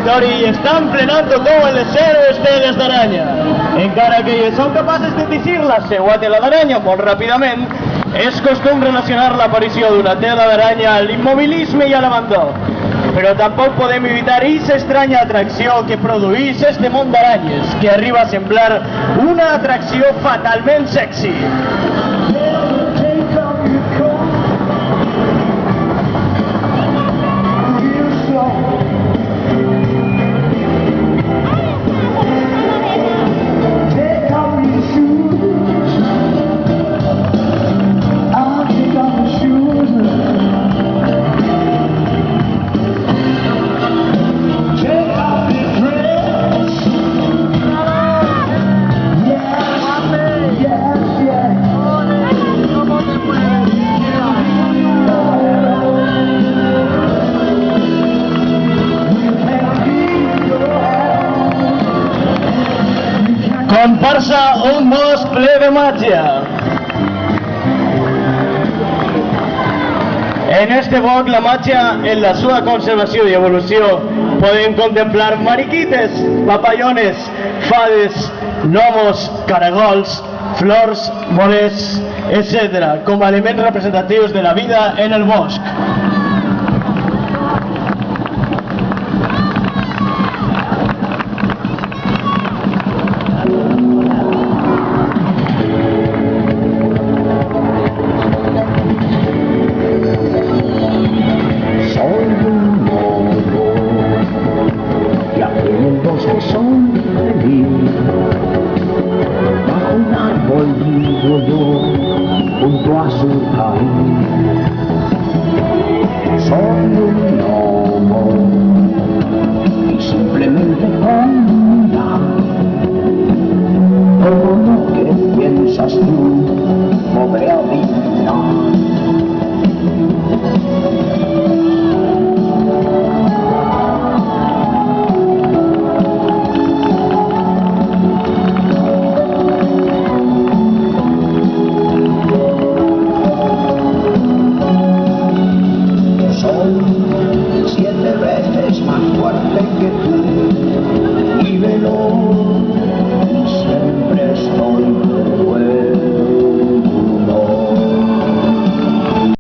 territori i estan plenant tothom en les seves teles d'aranya. Encara que ells són capaces de teixir la seva tela d'aranya molt ràpidament, és costum relacionar l'aparició d'una tela d'aranya a l'immobilisme i a l'abandó. Però tampoc podem evitar aquesta estranya atracció que produeix este món d'aranyes, que arriba a semblar una atracció fatalment sexy. Comparsa un bosc ple de màgia. En este bosc la màgia, en la seva conservació i evolució, podem contemplar mariquites, papallones, fades, gnomos, caragols, flors, bolets, etc., com a elements representatius de la vida en el bosc.